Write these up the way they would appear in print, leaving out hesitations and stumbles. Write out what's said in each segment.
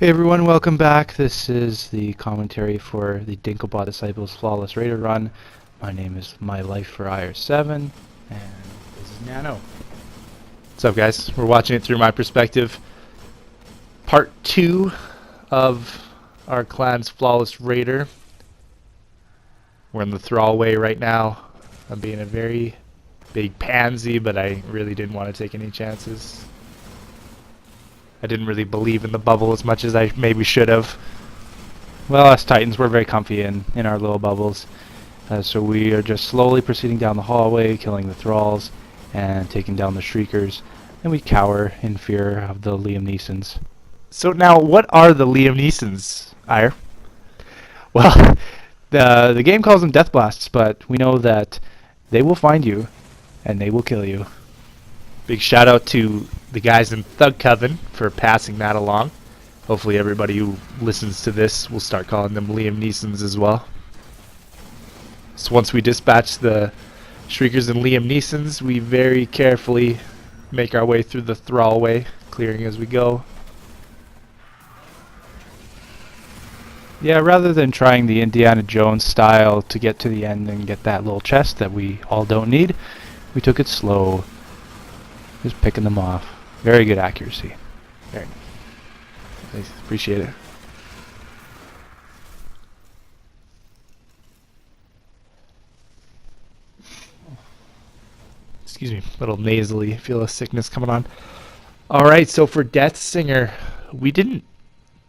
Hey everyone, welcome back. This is the commentary for the Dinklebot Disciples Flawless Raider run. My name is My Life for Aiur 7, and this is Nano. What's up guys? We're watching it through my perspective. Part 2 of our clan's Flawless Raider. We're in the thrallway right now. I'm being a very big pansy, but I really didn't want to take any chances. I didn't really believe in the bubble as much as I maybe should have. Well, us Titans, we're very comfy in our little bubbles. So we are just slowly proceeding down the hallway, killing the thralls, and taking down the shriekers. And we cower in fear of the Liam Neesons. So now, what are the Liam Neesons, Aiur? Well, the game calls them death blasts, but we know that they will find you, and they will kill you. Big shout out to the guys in Thug Coven for passing that along. Hopefully everybody who listens to this will start calling them Liam Neesons as well. So once we dispatch the Shriekers and Liam Neesons, we very carefully make our way through the thrallway, clearing as we go. Yeah, rather than trying the Indiana Jones style to get to the end and get that little chest that we all don't need, we took it slow. Just picking them off. Very good accuracy. Very nice. Appreciate it. Excuse me, a little nasally. Feel a sickness coming on. Alright, so for Death Singer, we didn't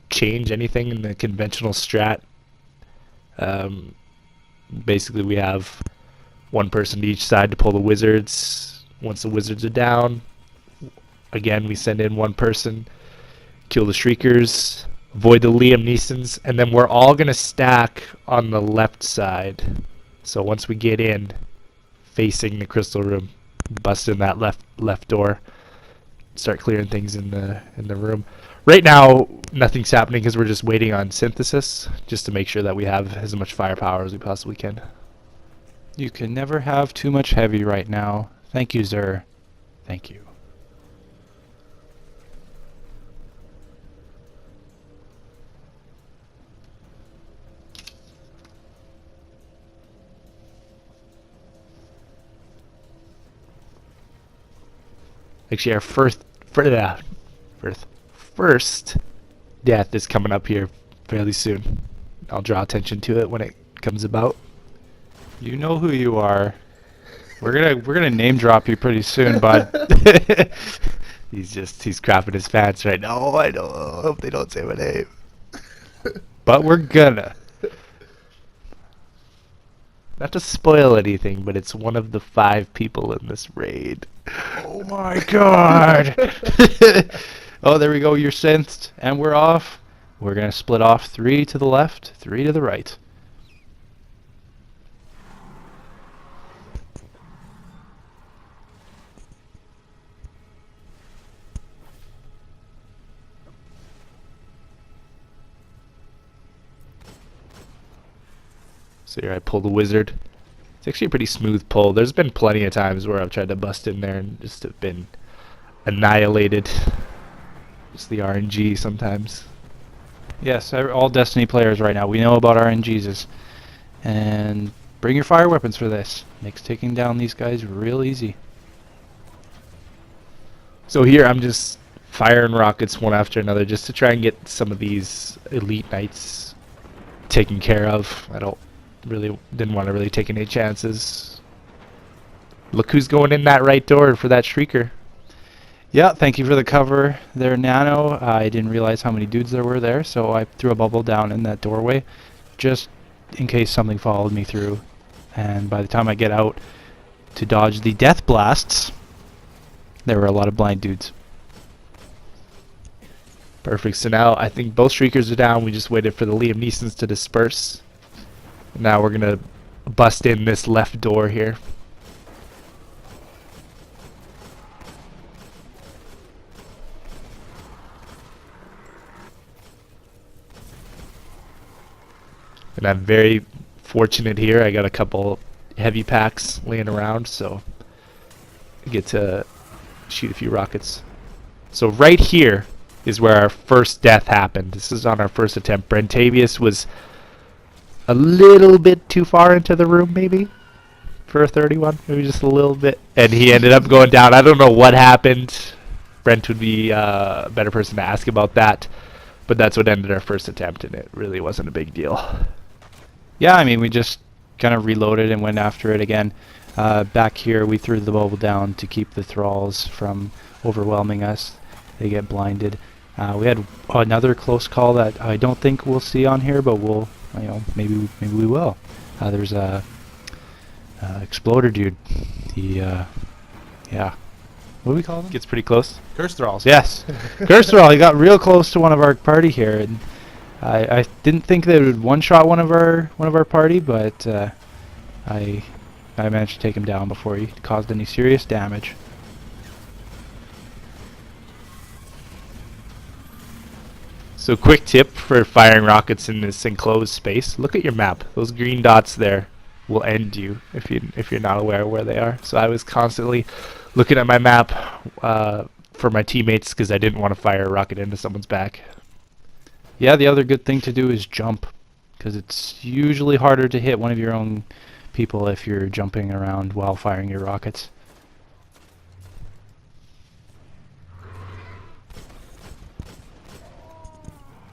change anything in the conventional strat. Basically, we have one person to each side to pull the wizards. Once the wizards are down, again we send in one person, kill the shriekers, avoid the Liam Neesons, and then we're all gonna stack on the left side. So once we get in, facing the crystal room, bust in that left door, start clearing things in the room. Right now, nothing's happening because we're just waiting on synthesis, just to make sure that we have as much firepower as we possibly can. You can never have too much heavy right now. Thank you, Zur. Thank you. Actually, our first death is coming up here fairly soon. I'll draw attention to it when it comes about. You know who you are. We're gonna name drop you pretty soon, bud. he's crapping his pants right now. I hope they don't say my name. But we're gonna. Not to spoil anything, but it's one of the 5 people in this raid. Oh my god! Oh, there we go. You're synced, and we're off. We're gonna split off 3 to the left, 3 to the right. So here I pull the wizard. It's actually a pretty smooth pull. There's been plenty of times where I've tried to bust in there and just have been annihilated. Just the RNG sometimes. Yes, all Destiny players right now, we know about RNGs. And bring your fire weapons for this. Makes taking down these guys real easy. So here I'm just firing rockets one after another just to try and get some of these elite knights taken care of. Didn't want to really take any chances. Look who's going in that right door for that shrieker. Yeah, thank you for the cover there, Nano. I didn't realize how many dudes there were there, so I threw a bubble down in that doorway just in case something followed me through. And by the time I get out to dodge the death blasts, there were a lot of blind dudes. Perfect. So now I think both shriekers are down. We just waited for the Liam Neesons to disperse. Now we're gonna bust in this left door here. And I'm very fortunate here. I got a couple heavy packs laying around, so I get to shoot a few rockets. So right here is where our first death happened. This is on our first attempt. Brentavious was a little bit too far into the room, maybe, for a 31, maybe just a little bit, and he ended up going down. I don't know what happened. Brent would be a better person to ask about that, but that's what ended our first attempt, and it really wasn't a big deal. Yeah, I mean, we just kind of reloaded and went after it again. Back here, we threw the bubble down to keep the thralls from overwhelming us. They get blinded. We had another close call that I don't think we'll see on here, but we'll, maybe we will. There's a exploder dude. He, yeah. What do we call him? Gets pretty close. Curse thralls. Yes. Curse thrall. He got real close to one of our party here, and I didn't think they would one-shot one of our party, but I managed to take him down before he caused any serious damage. So quick tip for firing rockets in this enclosed space: look at your map. Those green dots there will end you if you're not aware of where they are. So I was constantly looking at my map for my teammates because I didn't want to fire a rocket into someone's back. Yeah, the other good thing to do is jump, because it's usually harder to hit one of your own people if you're jumping around while firing your rockets.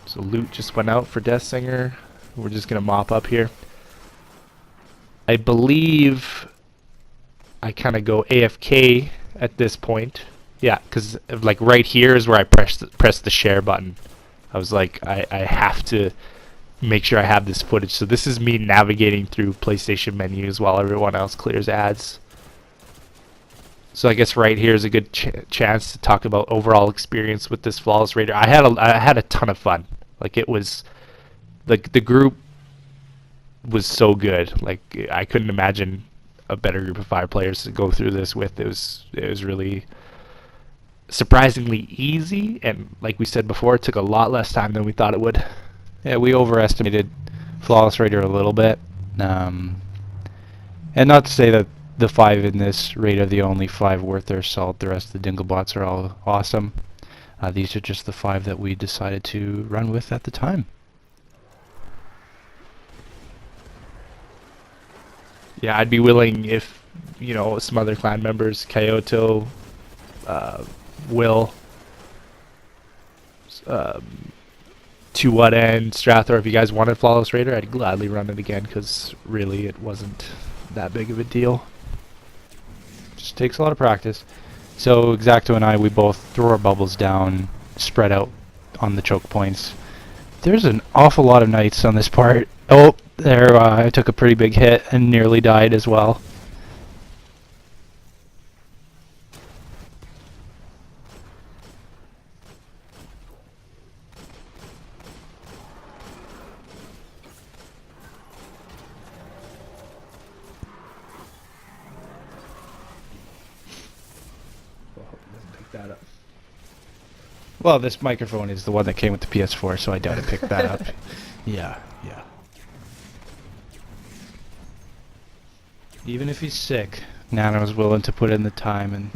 So loot just went out for Death Singer. We're just gonna mop up here. I believe I kind of go AFK at this point. Yeah, because like right here is where I press the share button. I was like, I have to make sure I have this footage. So this is me navigating through PlayStation menus while everyone else clears ads. So I guess right here is a good chance to talk about overall experience with this Flawless Raider. I had a ton of fun. Like, it was, like, the group was so good. Like, I couldn't imagine a better group of 5 players to go through this with. It was really surprisingly easy, and like we said before, it took a lot less time than we thought it would. Yeah, we overestimated Flawless Raider a little bit, and not to say that the 5 in this raid are the only 5 worth their salt. The rest of the Dinklebots are all awesome. These are just the 5 that we decided to run with at the time. Yeah, I'd be willing if, some other clan members, Kyoto, Will, To What End, Strathor, if you guys wanted Flawless Raider, I'd gladly run it again, because really it wasn't that big of a deal. Just takes a lot of practice. So Exacto and I, we both threw our bubbles down, spread out on the choke points. There's an awful lot of knights on this part. Oh, there, I took a pretty big hit and nearly died as well. That up. Well, this microphone is the one that came with the PS4, so I doubt it picked that up. Yeah. Even if he's sick, Nano's willing to put in the time and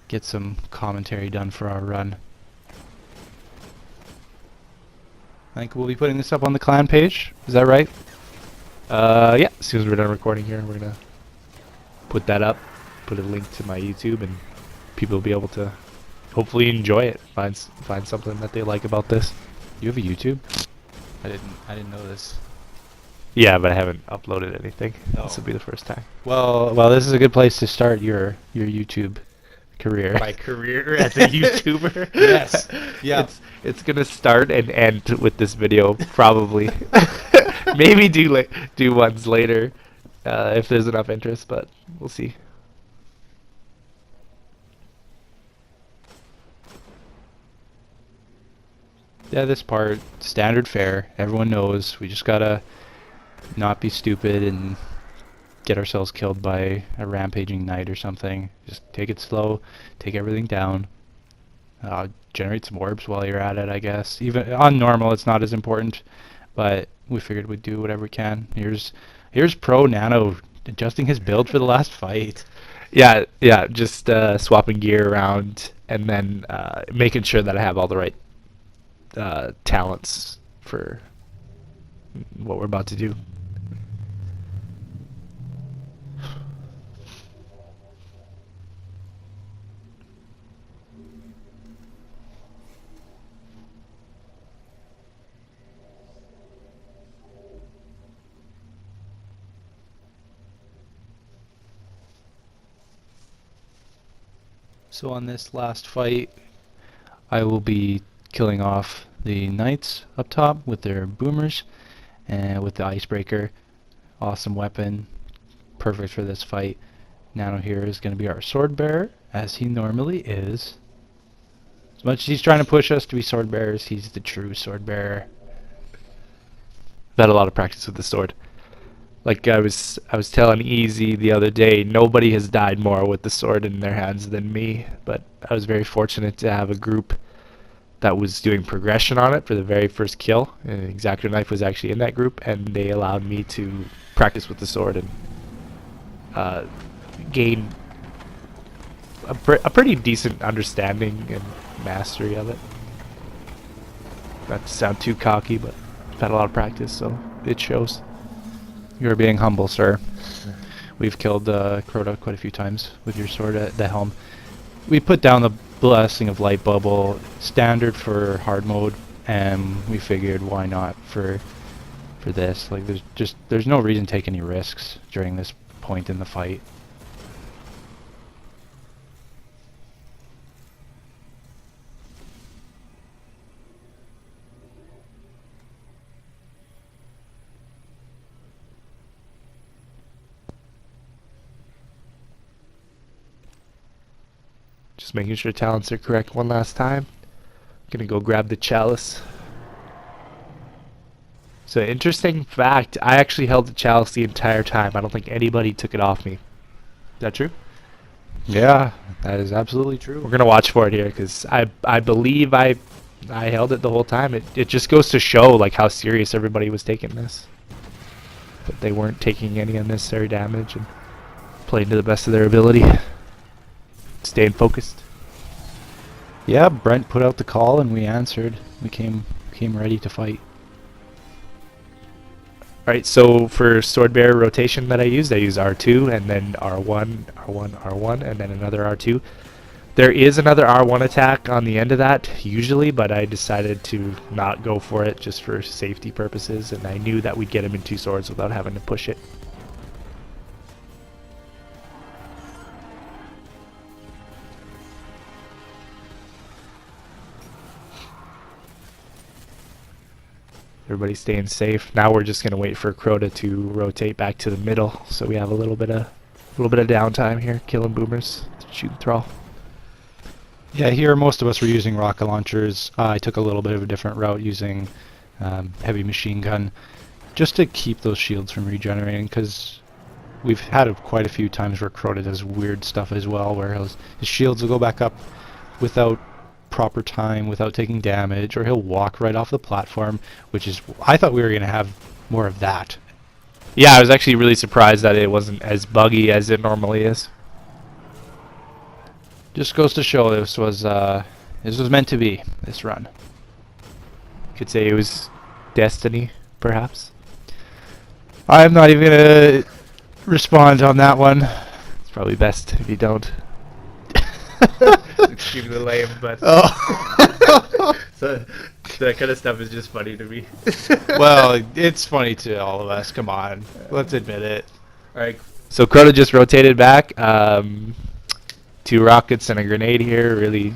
get some commentary done for our run. I think we'll be putting this up on the clan page. Is that right? Yeah, as soon as we're done recording here, we're gonna put that up, put a link to my YouTube, and people will be able to hopefully enjoy it. Find something that they like about this. You have a YouTube? I didn't know this. Yeah, but I haven't uploaded anything. Oh. This will be the first time. Well, this is a good place to start your YouTube career. My career as a YouTuber? Yes. Yeah. It's gonna start and end with this video, probably. Maybe do ones later if there's enough interest, but we'll see. Yeah, this part, standard fare, everyone knows. We just gotta not be stupid and get ourselves killed by a rampaging knight or something. Just take it slow, take everything down, generate some orbs while you're at it, I guess. Even on normal, it's not as important, but we figured we'd do whatever we can. Here's Pro Nano adjusting his build for the last fight. Yeah, just swapping gear around and then making sure that I have all the right talents for what we're about to do. So on this last fight, I will be killing off the knights up top with their boomers and with the icebreaker. Awesome weapon, perfect for this fight. Nano here is going to be our sword bearer, as he normally is. As much as he's trying to push us to be sword bearers, he's the true sword bearer. I've had a lot of practice with the sword. Like I was telling Easy the other day, nobody has died more with the sword in their hands than me, but I was very fortunate to have a group that was doing progression on it for the very first kill. And Exactor Knife was actually in that group, and they allowed me to practice with the sword and gain a pretty decent understanding and mastery of it. Not to sound too cocky, but I've had a lot of practice, so it shows. You're being humble, sir. We've killed Crota quite a few times with your sword at the helm. We put down the Blessing of Light Bubble, standard for hard mode, and we figured why not for this. Like there's no reason to take any risks during this point in the fight. Just making sure talents are correct one last time. Gonna go grab the chalice. So interesting fact, I actually held the chalice the entire time. I don't think anybody took it off me. Is that true? Yeah, that is absolutely true. We're gonna watch for it here because I believe I held it the whole time. It just goes to show like how serious everybody was taking this. That they weren't taking any unnecessary damage and playing to the best of their ability. Staying focused. Yeah, Brent put out the call and we answered. We came ready to fight. Alright, so for sword bearer rotation that I use R2 and then R1, R1, R1, and then another R2. There is another R1 attack on the end of that, usually, but I decided to not go for it just for safety purposes, and I knew that we'd get him in two swords without having to push it. Everybody's staying safe. Now we're just gonna wait for Crota to rotate back to the middle, so we have a little bit of downtime here, killing boomers, shooting thrall. Yeah, here most of us were using rocket launchers. I took a little bit of a different route using heavy machine gun, just to keep those shields from regenerating. Because we've had quite a few times where Crota does weird stuff as well, where his shields will go back up without proper time, without taking damage, or he'll walk right off the platform, which is, I thought we were going to have more of that. Yeah, I was actually really surprised that it wasn't as buggy as it normally is. Just goes to show this was meant to be, this run. Could say it was destiny, perhaps. I'm not even going to respond on that one. It's probably best if you don't. It's extremely lame, but so that kind of stuff is just funny to me. Well, it's funny to all of us. Come on, let's admit it. All right. So Crota just rotated back. 2 rockets and a grenade here really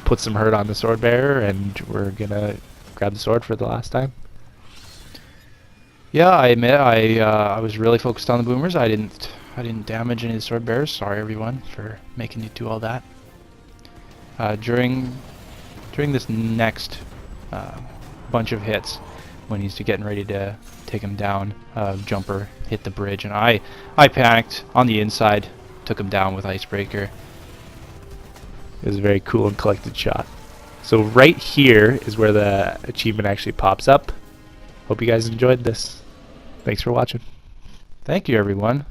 put some hurt on the sword bearer, and we're gonna grab the sword for the last time. Yeah, I admit I was really focused on the boomers. I didn't damage any of the sword bearers. Sorry everyone for making you do all that. During this next bunch of hits, when he's getting ready to take him down, Jumper hit the bridge, and I panicked on the inside, took him down with Icebreaker. It was a very cool and collected shot. So right here is where the achievement actually pops up. Hope you guys enjoyed this. Thanks for watching. Thank you everyone.